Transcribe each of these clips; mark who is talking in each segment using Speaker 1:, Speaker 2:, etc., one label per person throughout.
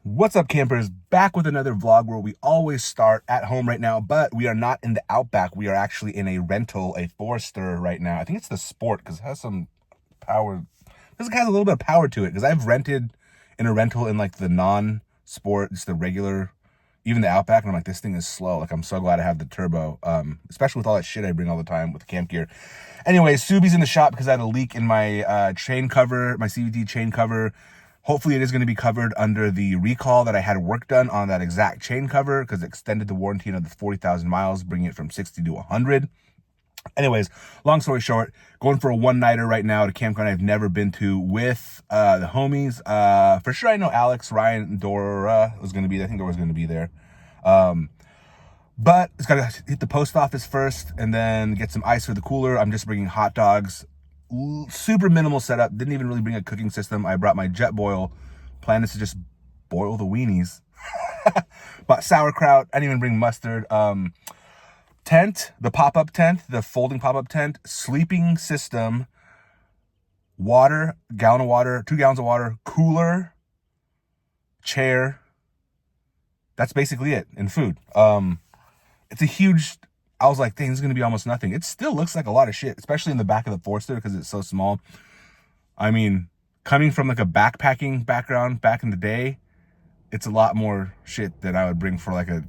Speaker 1: What's up, campers? Back with another vlog where we always start at home right now, but we are not in the Outback. We are actually in a rental, a Forester right now. I think it's the Sport because it has some power. This has a little bit of power to it because I've rented in a rental in like the non-Sport, just the regular, even the Outback, and I'm like, this thing is slow. Like, I'm so glad I have the turbo, especially with all that shit I bring all the time with the camp gear. Anyway, Subi's in the shop because I had a leak in my chain cover, my CVT chain cover. Hopefully it is going to be covered under the recall that I had work done on that exact chain cover because it extended the warranty another 40,000 miles, bringing it from 60 to 100. Anyways, long story short, going for a one-nighter right now at a campground I've never been to with the homies. For sure I know Alex, Ryan, and Dora was going to be there. I think Dora was going to be there. But it's got to hit the post office first and then get some ice for the cooler. I'm just bringing hot dogs. Super minimal setup. Didn't even really bring a cooking system. I brought my jet boil. Plan is to just boil the weenies. Bought sauerkraut. I didn't even bring mustard. Tent, the pop-up tent, the folding pop-up tent, sleeping system, water, gallon of water, 2 gallons of water, cooler, chair. That's basically it. And food. It's a huge, I was like, dang, this is going to be almost nothing. It still looks like a lot of shit, especially in the back of the Forester because it's so small. I mean, coming from like a backpacking background back in the day, it's a lot more shit that I would bring for like a,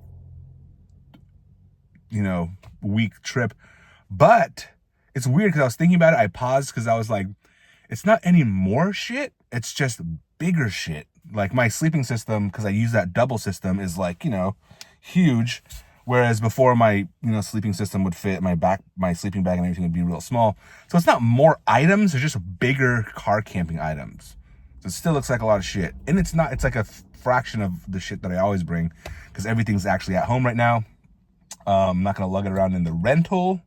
Speaker 1: week trip. But it's weird because I was thinking about it. I paused because I was like, it's not any more shit. It's just bigger shit. Like my sleeping system, because I use that double system, is like, huge. Whereas before my, sleeping system would fit my sleeping bag and everything would be real small. So it's not more items, it's just bigger car camping items. So it still looks like a lot of shit. And it's not, it's like a fraction of the shit that I always bring because everything's actually at home right now. I'm not going to lug it around in the rental.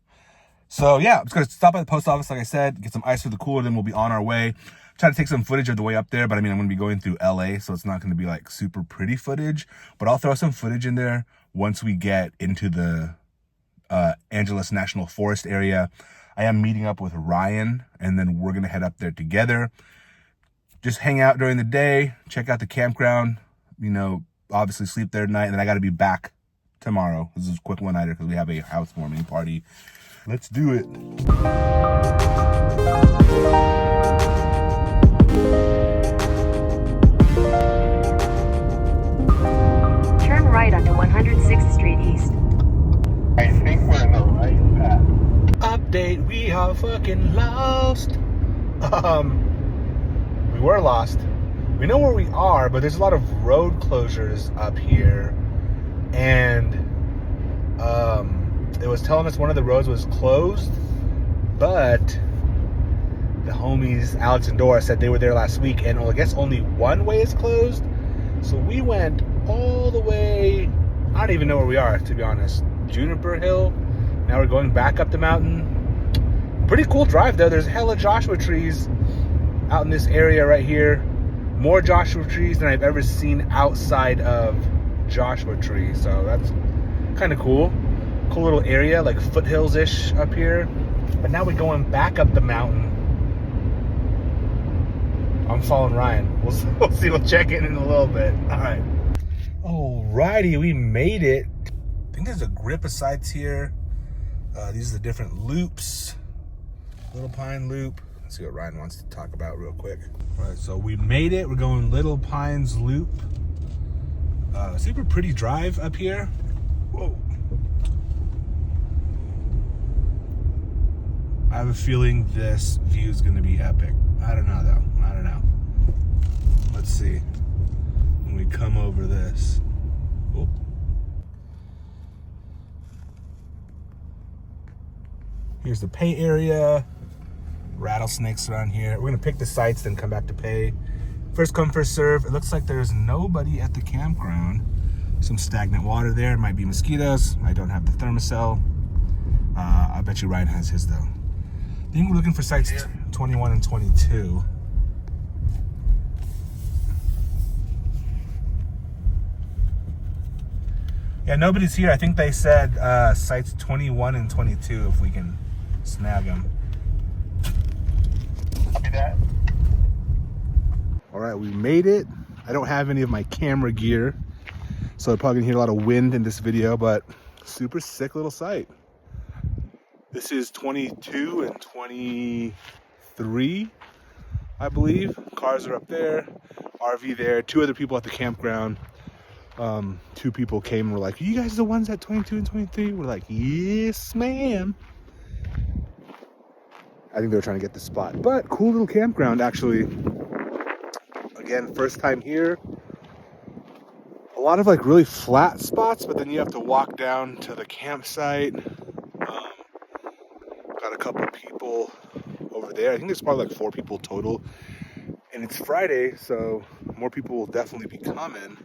Speaker 1: So yeah, I'm just going to stop at the post office, like I said, get some ice for the cooler, then we'll be on our way. Try to take some footage of the way up there, but I mean, I'm going to be going through LA, so it's not going to be like super pretty footage, but I'll throw some footage in there once we get into the Angeles National Forest area. I am meeting up with Ryan, and then we're going to head up there together. Just hang out during the day, check out the campground, obviously sleep there tonight, and then I got to be back tomorrow. This is a quick one-nighter because we have a housewarming party. Let's do it.
Speaker 2: Turn right onto 106th Street East.
Speaker 3: I think we're in the right path.
Speaker 1: Update, we are fucking lost. We were lost. We know where we are, but there's a lot of road closures up here. And it was telling us one of the roads was closed, but the homies, Alex and Dora, said they were there last week, and I guess only one way is closed. So we went all the way, I don't even know where we are, to be honest. Juniper Hill. Now we're going back up the mountain. Pretty cool drive, though. There's hella Joshua trees out in this area right here. More Joshua trees than I've ever seen outside of Joshua trees. So that's kind of cool. Cool little area, like foothills-ish up here. But now we're going back up the mountain. I'm following Ryan. We'll see. We'll check in a little bit. All right. Alrighty, we made it. I think there's a grip of sights here. These are the different loops. Little Pine Loop. Let's see what Ryan wants to talk about real quick. All right, so we made it. We're going Little Pines Loop. Super pretty drive up here. Whoa. I have a feeling this view is going to be epic. I don't know, though. I don't know. Let's see. When we come over this. Whoa. Here's the pay area. Rattlesnakes around here. We're going to pick the sites, then come back to pay. First come, first serve. It looks like there's nobody at the campground. Some stagnant water there. It might be mosquitoes. I don't have the thermocell. I bet you Ryan has his, though. I think we're looking for sites 21 and 22. Yeah, nobody's here. I think they said sites 21 and 22 if we can snag them.
Speaker 3: Copy that.
Speaker 1: All right, we made it. I don't have any of my camera gear, so you're probably gonna hear a lot of wind in this video, but super sick little site. This is 22 and 23, I believe. Cars are up there, RV there, 2 other people at the campground. 2 people came and were like, "Are you guys the ones at 22 and 23? We're like, "Yes, ma'am." I think they were trying to get the spot, but cool little campground actually. Again, first time here. A lot of like really flat spots, but then you have to walk down to the campsite. Got a couple people over there. I think there's probably like 4 people total. And it's Friday, so more people will definitely be coming.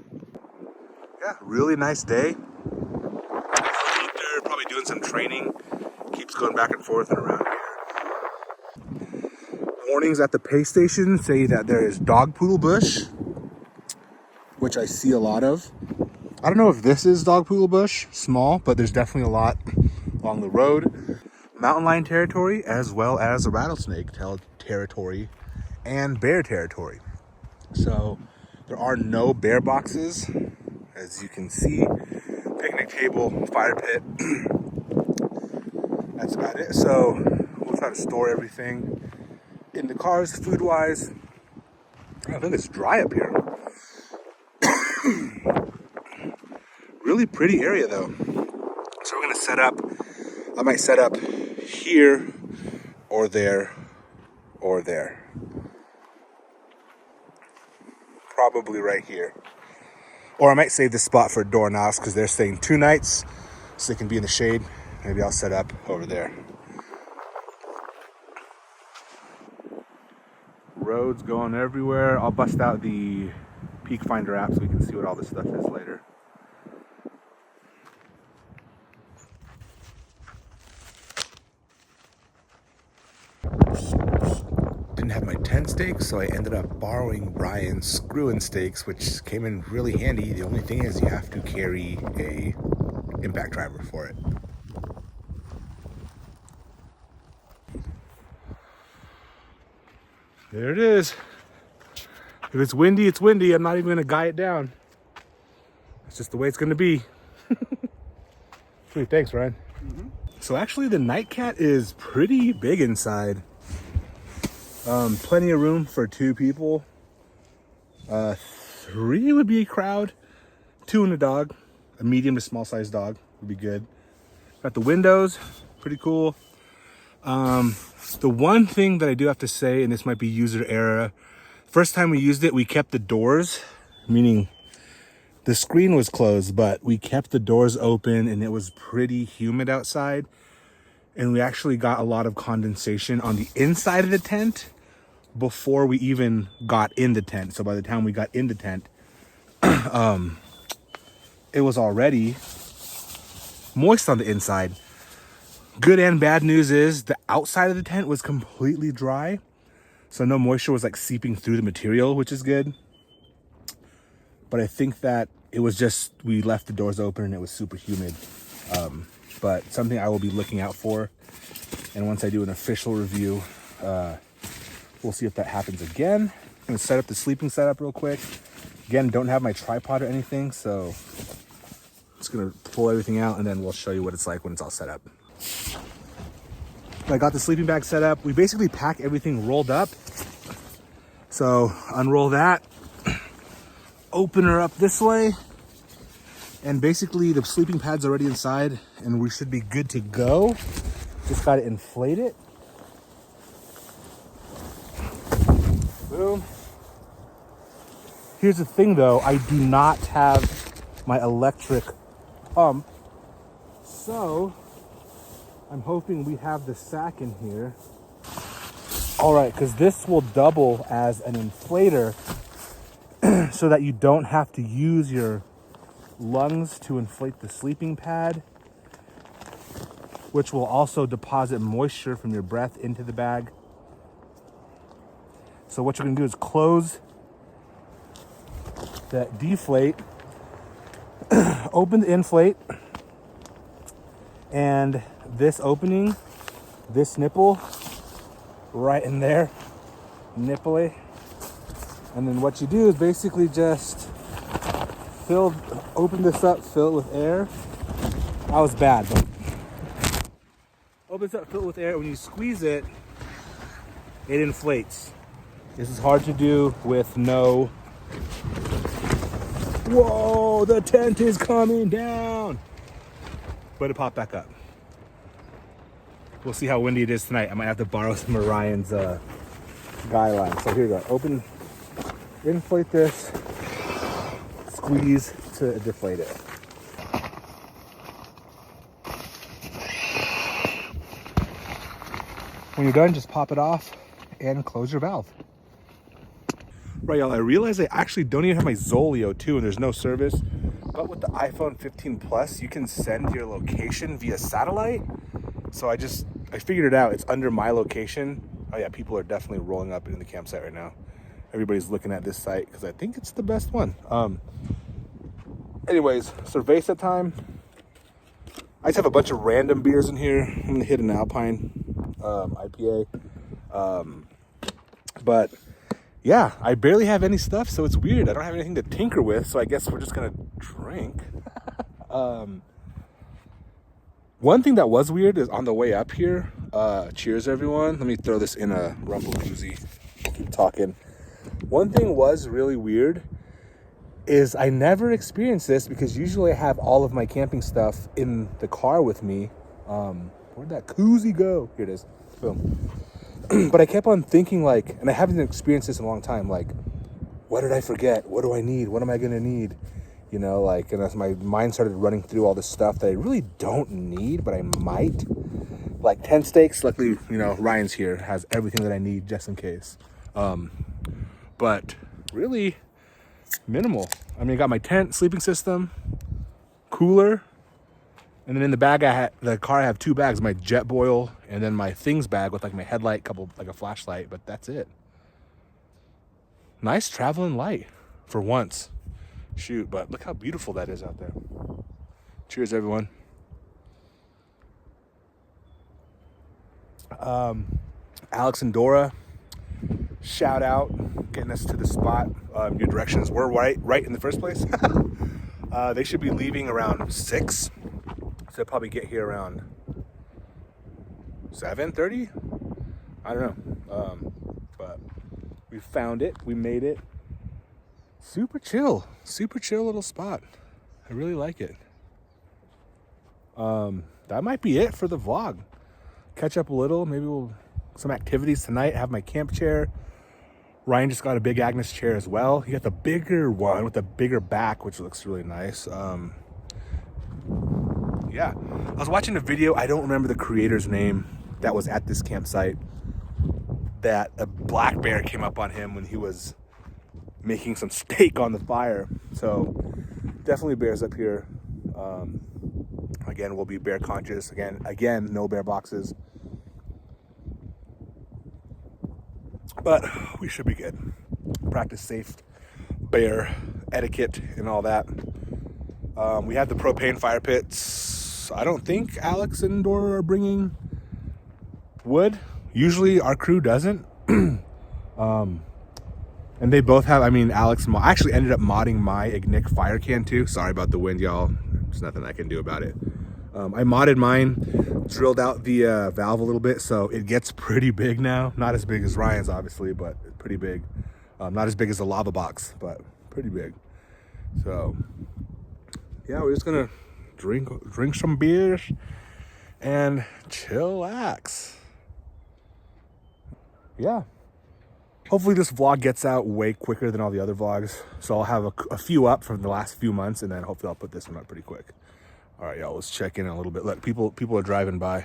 Speaker 1: Yeah, really nice day. Out there, probably doing some training. Keeps going back and forth and around here. Warnings at the pay station say that there is dog poodle bush, which I see a lot of. I don't know if this is dog poodle bush, small, but there's definitely a lot along the road. Mountain lion territory, as well as a rattlesnake territory and bear territory. So there are no bear boxes, as you can see. Picnic table, fire pit. That's about it. So we'll try to store everything in the cars, food-wise. I think it's dry up here. Really pretty area though. So we're gonna set up. I might set up here or there or there. Probably right here. Or I might save this spot for doorknobs because they're staying 2 nights so they can be in the shade. Maybe I'll set up over there. Roads going everywhere. I'll bust out the Peak Finder app so we can see what all this stuff is later. Didn't have my tent stakes, so I ended up borrowing Brian's screw-in stakes, which came in really handy. The only thing is you have to carry a impact driver for it. There it is. If it's windy, it's windy. I'm not even gonna guy it down. It's just the way it's gonna be. Sweet, thanks, Ryan. So actually the Nightcat is pretty big inside. Plenty of room for 2 people. 3 would be a crowd. 2 and a dog. A medium to small size dog would be good. Got the windows, pretty cool. The one thing that I do have to say, and this might be user error, first time we used it, we kept the doors, meaning the screen was closed, but we kept the doors open and it was pretty humid outside. And we actually got a lot of condensation on the inside of the tent before we even got in the tent. So by the time we got in the tent, it was already moist on the inside. Good and bad news is the outside of the tent was completely dry. So no moisture was like seeping through the material, which is good. But I think that it was just, we left the doors open and it was super humid. But something I will be looking out for. And once I do an official review, we'll see if that happens again. I'm gonna set up the sleeping setup real quick. Again, don't have my tripod or anything, so just gonna pull everything out and then we'll show you what it's like when it's all set up. I got the sleeping bag set up. We basically pack everything rolled up. So unroll that, open her up this way, and basically the sleeping pad's already inside and we should be good to go. Just gotta inflate it. Boom. Here's the thing though, I do not have my electric pump. So I'm hoping we have the sack in here. All right, because this will double as an inflator so that you don't have to use your lungs to inflate the sleeping pad, which will also deposit moisture from your breath into the bag. So what you're gonna do is close that deflate, open the inflate, and this opening, this nipple right in there, nipple, And then what you do is basically just open this up, fill it with air. That was bad, but open this up, fill it with air. When you squeeze it, it inflates. This is hard to do with no... Whoa, the tent is coming down. But it popped back up. We'll see how windy it is tonight. I might have to borrow some of Ryan's guy line. So here we go. Open, inflate this, squeeze to deflate it. When you're done, just pop it off and close your valve. Right, y'all, I realized I actually don't even have my Zoleo too, and there's no service. But with the iPhone 15 Plus, you can send your location via satellite. So I figured it out. It's under my location. Oh yeah, people are definitely rolling up in the campsite right now. Everybody's looking at this site because I think it's the best one. Anyways, cerveza time. I just have a bunch of random beers in here. I'm gonna hit an Alpine IPA. But yeah, I barely have any stuff, so it's weird. I don't have anything to tinker with, so I guess we're just gonna drink. One thing that was weird is on the way up here, cheers everyone. Let me throw this in a rumble koozie. Keep talking. One thing was really weird is I never experienced this because usually I have all of my camping stuff in the car with me. Where'd that koozie go? Here it is. Boom. But I kept on thinking like, and I haven't experienced this in a long time, like, what did I forget? What do I need? What am I gonna need? You know, like, and as my mind started running through all this stuff that I really don't need, but I might. Like tent stakes, luckily, you know, Ryan's here, has everything that I need just in case. But really minimal. I mean, I got my tent, sleeping system, cooler, and then in the bag, the car, I have two bags, my jet boil, and then my things bag with like my headlight, like a flashlight, but that's it. Nice traveling light for once. Shoot, but look how beautiful that is out there. Cheers, everyone. Alex and Dora, shout out, getting us to the spot. Your directions were right in the first place. They should be leaving around 6, so they'll probably get here around 7:30. I don't know, but we found it. We made it. Super chill little spot. I really like it. That might be it for the vlog. Catch up a little. Maybe some activities tonight. Have my camp chair. Ryan just got a big Agnes chair as well. He got the bigger one with the bigger back, which looks really nice. Yeah, I was watching a video. I don't remember the creator's name that was at this campsite. That a black bear came up on him when he was making some steak on the fire. So definitely bears up here. Again, we'll be bear conscious. Again, no bear boxes. But we should be good. Practice safe bear etiquette and all that. We have the propane fire pits. I don't think Alex and Dora are bringing wood. Usually our crew doesn't. And they both have, I mean, Alex I actually ended up modding my Ignic fire can too. Sorry about the wind, y'all. There's nothing I can do about it. I modded mine, drilled out the valve a little bit, so it gets pretty big now. Not as big as Ryan's, obviously, but pretty big. Not as big as the lava box, but pretty big. So, yeah, we're just gonna drink some beers and chillax. Yeah. Hopefully this vlog gets out way quicker than all the other vlogs. So I'll have a few up from the last few months, and then hopefully I'll put this one up pretty quick. All right, y'all, let's check in a little bit. Look, people are driving by.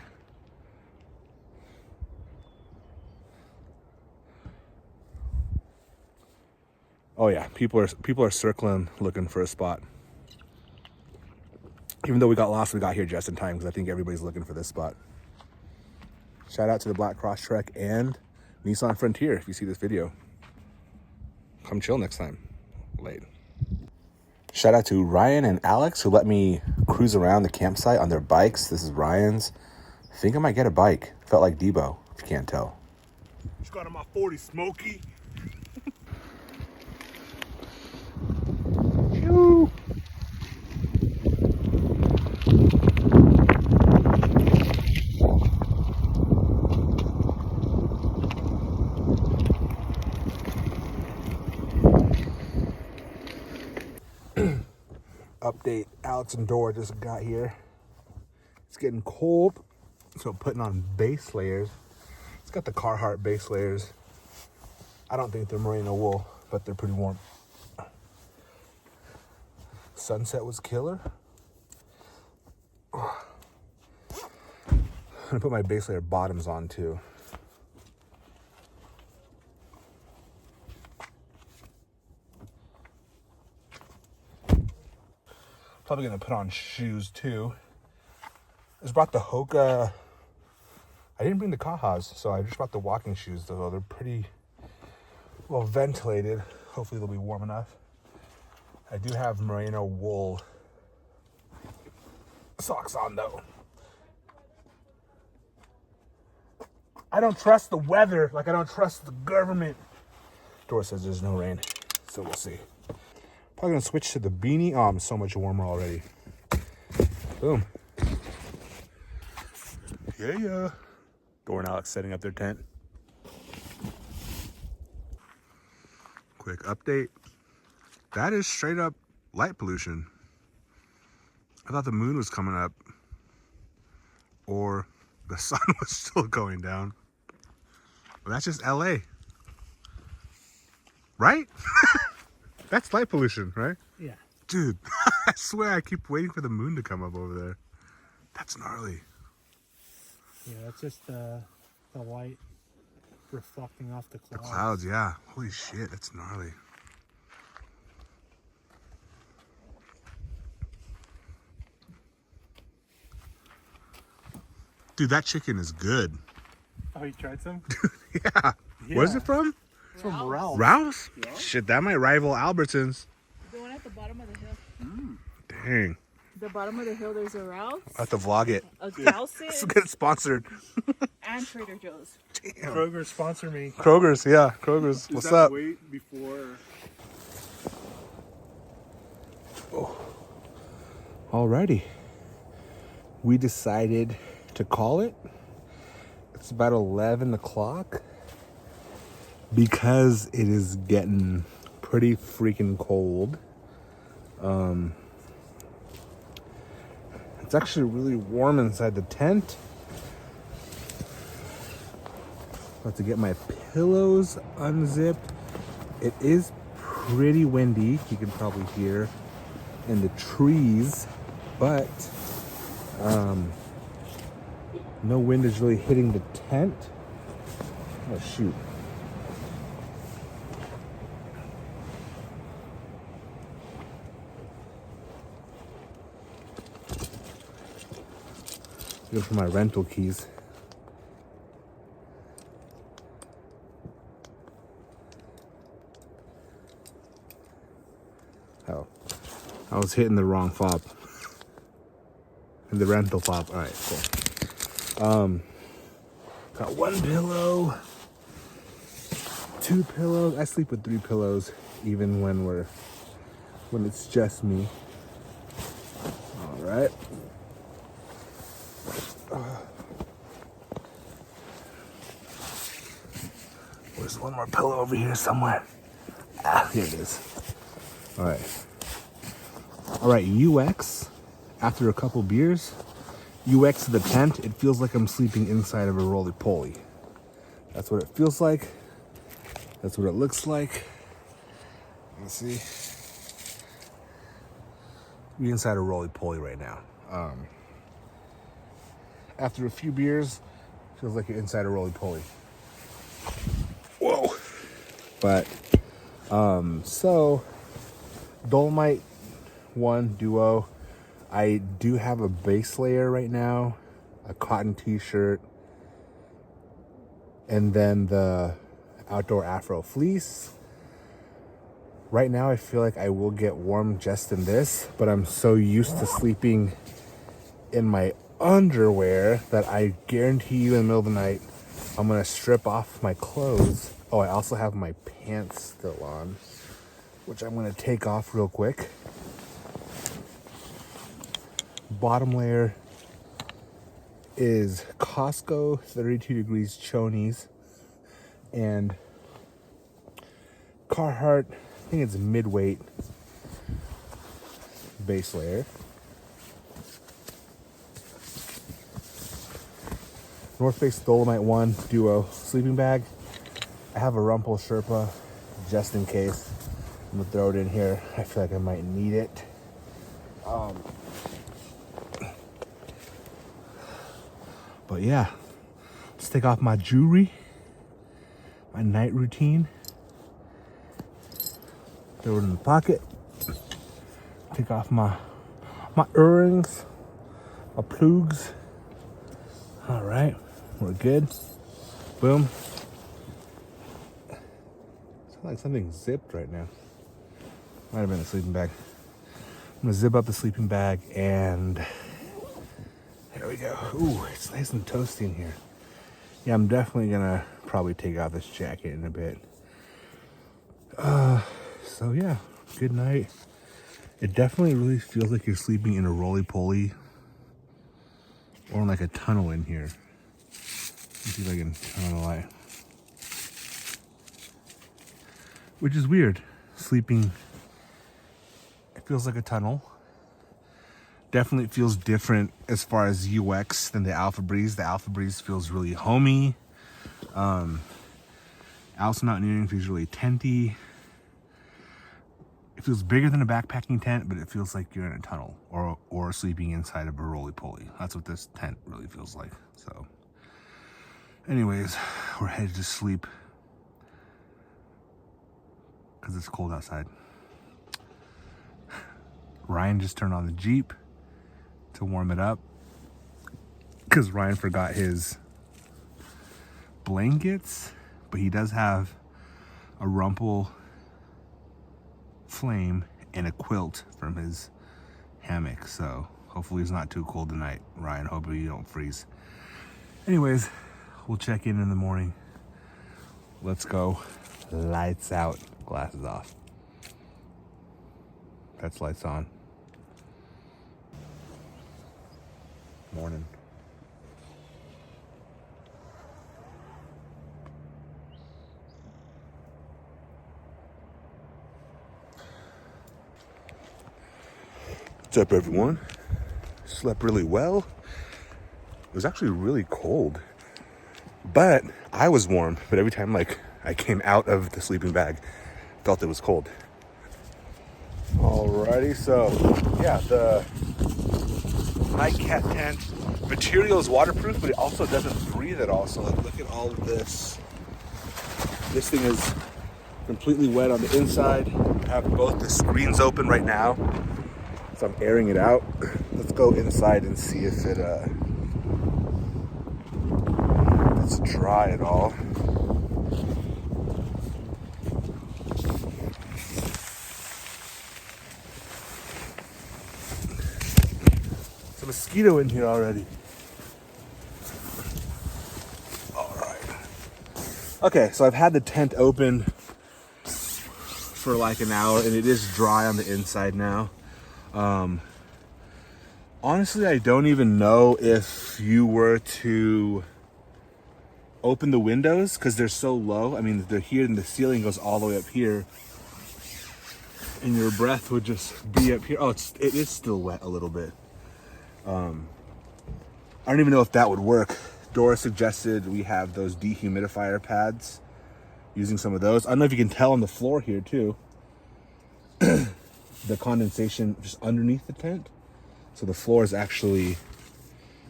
Speaker 1: Oh yeah, people are circling, looking for a spot. Even though we got lost, we got here just in time because I think everybody's looking for this spot. Shout out to the Black Cross Trek and Nissan Frontier if you see this video. Come chill next time. Late. Shout out to Ryan and Alex who let me cruise around the campsite on their bikes. This is Ryan's. I think I might get a bike. Felt like Debo, if you can't tell. Just got on my 40 Smoky. Update, Alex and Dora just got here. It's getting cold, so putting on base layers. It's got the Carhartt base layers. I don't think they're merino wool, but they're pretty warm. Sunset was killer. I'm gonna put my base layer bottoms on too. Probably gonna put on shoes too. I just brought the Hoka. I didn't bring the Kaha's, so I just brought the walking shoes though. They're pretty well ventilated. Hopefully they'll be warm enough. I do have merino wool socks on though. I don't trust the weather like I don't trust the government. Dora says there's no rain, so we'll see. Probably gonna switch to the beanie. Oh, I'm so much warmer already. Boom. Yeah. Dora and Alex setting up their tent. Quick update. That is straight up light pollution. I thought the moon was coming up or the sun was still going down. But that's just LA. Right? That's light pollution, right?
Speaker 4: Yeah.
Speaker 1: Dude, I swear I keep waiting for the moon to come up over there. That's gnarly.
Speaker 4: Yeah, that's just the light reflecting off the clouds.
Speaker 1: The clouds, yeah. Holy shit, that's gnarly. Dude, that chicken is good.
Speaker 4: Oh, you tried some?
Speaker 1: Yeah. Where's it from?
Speaker 4: It's from Ralph's.
Speaker 1: Ralph's?
Speaker 4: Yeah.
Speaker 1: Shit, that might rival Albertsons.
Speaker 5: The one at the bottom of the hill.
Speaker 1: Dang.
Speaker 5: The bottom of the hill, there's a Ralph's,
Speaker 1: I have to vlog it.
Speaker 5: a
Speaker 1: Let's
Speaker 5: Galson's,
Speaker 1: get sponsored.
Speaker 5: and Trader Joe's.
Speaker 1: Damn.
Speaker 4: Kroger, sponsor me.
Speaker 1: Kroger's, yeah. Kroger's. What's up?
Speaker 4: Wait before.
Speaker 1: Alrighty. We decided to call it. It's about 11 o'clock because it is getting pretty freaking cold. It's actually really warm inside the tent. About to get my pillows unzipped. It is pretty windy. You can probably hear in the trees, but no wind is really hitting the tent. Oh shoot. Go for my rental keys. Oh, I was hitting the wrong fob. In the rental fob. All right, cool. Got one pillow, two pillows. I sleep with 3 pillows, even when it's just me. All right. There's one more pillow over here somewhere. Ah, here it is. All right, UX. After a couple beers, UX to the tent, it feels like I'm sleeping inside of a roly-poly. That's what it feels like. That's what it looks like. Let's see. We're inside a roly-poly right now. After a few beers, feels like you're inside a roly-poly. Whoa. But, so, Dolomite 1 Duo. I do have a base layer right now, a cotton t-shirt, and then the outdoor Afro fleece. Right now I feel like I will get warm just in this, but I'm so used to sleeping in my underwear that I guarantee you in the middle of the night, I'm gonna strip off my clothes. Oh, I also have my pants still on, which I'm gonna take off real quick. Bottom layer is Costco 32 degrees chonies and Carhartt, I think it's mid-weight base layer. North Face Dolomite 1 Duo sleeping bag. I have a Rumpel Sherpa just in case. I'm gonna throw it in here. I feel like I might need it. But yeah, let's take off my jewelry, my night routine. Throw it in the pocket. Take off my earrings, my plugs. All right, we're good. Boom. Sounds like something zipped right now. Might have been a sleeping bag. I'm gonna zip up the sleeping bag and there we go. Ooh, it's nice and toasty in here. Yeah, I'm definitely gonna probably take off this jacket in a bit. So yeah, good night. It definitely really feels like you're sleeping in a roly-poly or in like a tunnel in here. Let me see if I can turn on the light. Which is weird. Sleeping, it feels like a tunnel. Definitely feels different as far as UX than the Alpha Breeze. The Alpha Breeze feels really homey. Alpha Mountaineering feels really tenty. It feels bigger than a backpacking tent, but it feels like you're in a tunnel or sleeping inside of a roly-poly. That's what this tent really feels like. So anyways, we're headed to sleep because it's cold outside. Ryan just turned on the Jeep to warm it up because Ryan forgot his blankets, but he does have a Rumpel flame and a quilt from his hammock, so hopefully it's not too cold tonight. Ryan, hopefully you don't freeze. Anyways, we'll check in the morning. Let's go. Lights out, glasses off. That's lights on. Morning. What's up, everyone? Slept really well. It was actually really cold, but I was warm. But every time I came out of the sleeping bag, felt it was cold. Alrighty, so yeah, the nightcap tent material is waterproof, but it also doesn't breathe at all. So look at all of this. This thing is completely wet on the inside. I have both the screens open right now, so I'm airing it out. Let's go inside and see if it's dry at all. There's a mosquito in here already. All right. Okay, so I've had the tent open for like an hour and it is dry on the inside now. Honestly, I don't even know if you were to open the windows because they're so low. I mean, they're here and the ceiling goes all the way up here, and your breath would just be up here. Oh, it is still wet a little bit. I don't even know if that would work. Dora suggested we have those dehumidifier pads, using some of those. I don't know if you can tell on the floor here too. The condensation just underneath the tent. So the floor is actually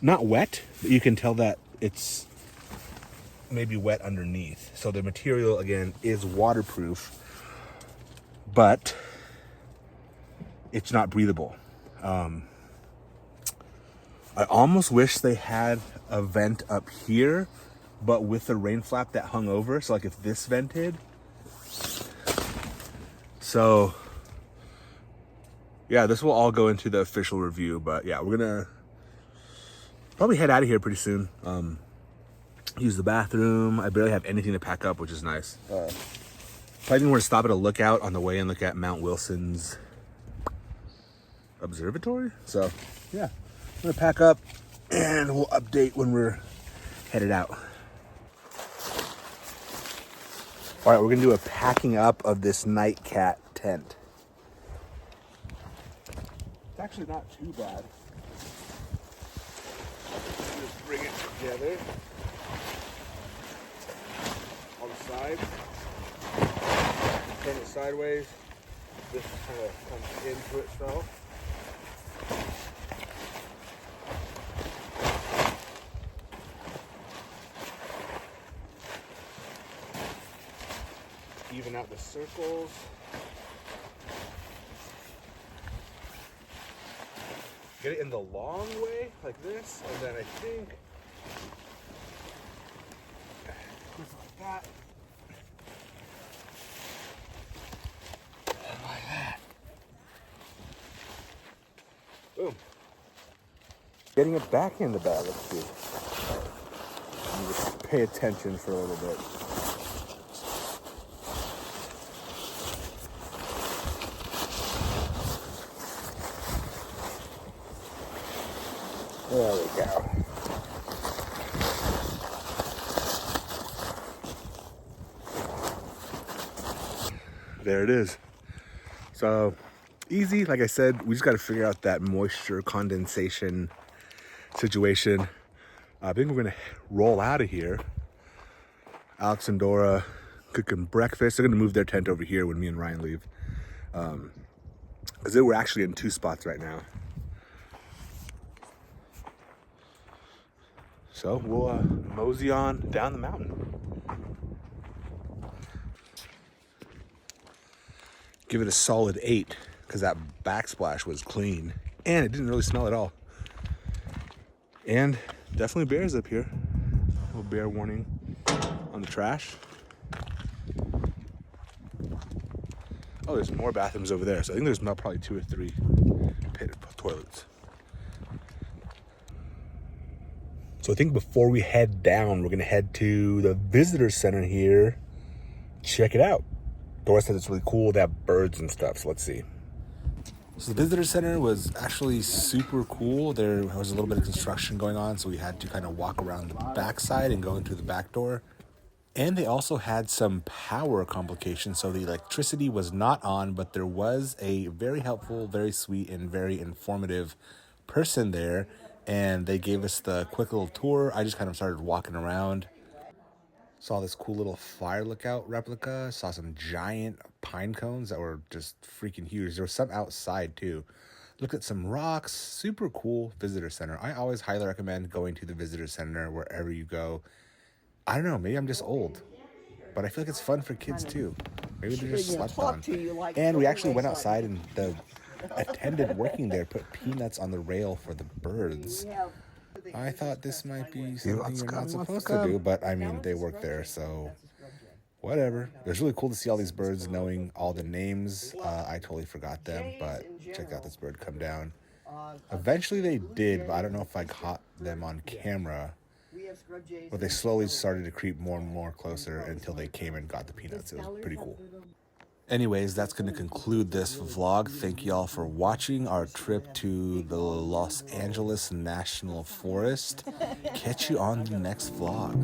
Speaker 1: not wet, but you can tell that it's maybe wet underneath. So the material, again, is waterproof, but it's not breathable. I almost wish they had a vent up here, but with the rain flap that hung over. So like if this vented. So yeah, this will all go into the official review, but yeah, we're gonna probably head out of here pretty soon. Use the bathroom. I barely have anything to pack up, which is nice. Probably didn't want to stop at a lookout on the way and look at Mount Wilson's observatory. So yeah, I'm gonna pack up and we'll update when we're headed out. All right, we're gonna do a packing up of this nightcat tent. It's actually not too bad. Just bring it together on the side. Turn it sideways. This kind of comes into itself. Even out the circles. Get it in the long way, like this, and then I think just like that. And like that. Boom. Getting it back in the bag, let's see. Let me just pay attention for a little bit. There we go. There it is. So easy, like I said, we just got to figure out that moisture condensation situation. I think we're gonna roll out of here. Alex and Dora cooking breakfast. They're gonna move their tent over here when me and Ryan leave, because they were actually in two spots right now. So we'll mosey on down the mountain. Give it a solid 8 because that backsplash was clean and it didn't really smell at all. And definitely bears up here. A little bear warning on the trash. Oh, there's more bathrooms over there. So I think there's probably 2 or 3 pit toilets. So I think before we head down, we're gonna head to the visitor center here. Check it out. Dora said it's really cool. They have birds and stuff, so let's see. So the visitor center was actually super cool. There was a little bit of construction going on, so we had to kind of walk around the backside and go into the back door. And they also had some power complications, so the electricity was not on, but there was a very helpful, very sweet, and very informative person there, and they gave us the quick little tour. I just kind of started walking around. Saw this cool little fire lookout replica. Saw some giant pine cones that were just freaking huge. There was some outside too. Looked at some rocks. Super cool visitor center. I always highly recommend going to the visitor center wherever you go. I don't know, maybe I'm just old, but I feel like it's fun for kids too. Maybe they're just slept on. And we actually went outside and the attendant working there put peanuts on the rail for the birds. I thought this might be something you're not supposed to do, but I mean, they work there, so whatever. It was really cool to see all these birds, knowing all the names. I totally forgot them, but check out this bird come down. Eventually they did, but I don't know if I caught them on camera. But they slowly started to creep more and more closer until they came and got the peanuts. It was pretty cool. Anyways, that's going to conclude this vlog. Thank you all for watching our trip to the Los Angeles National Forest. Catch you on the next vlog.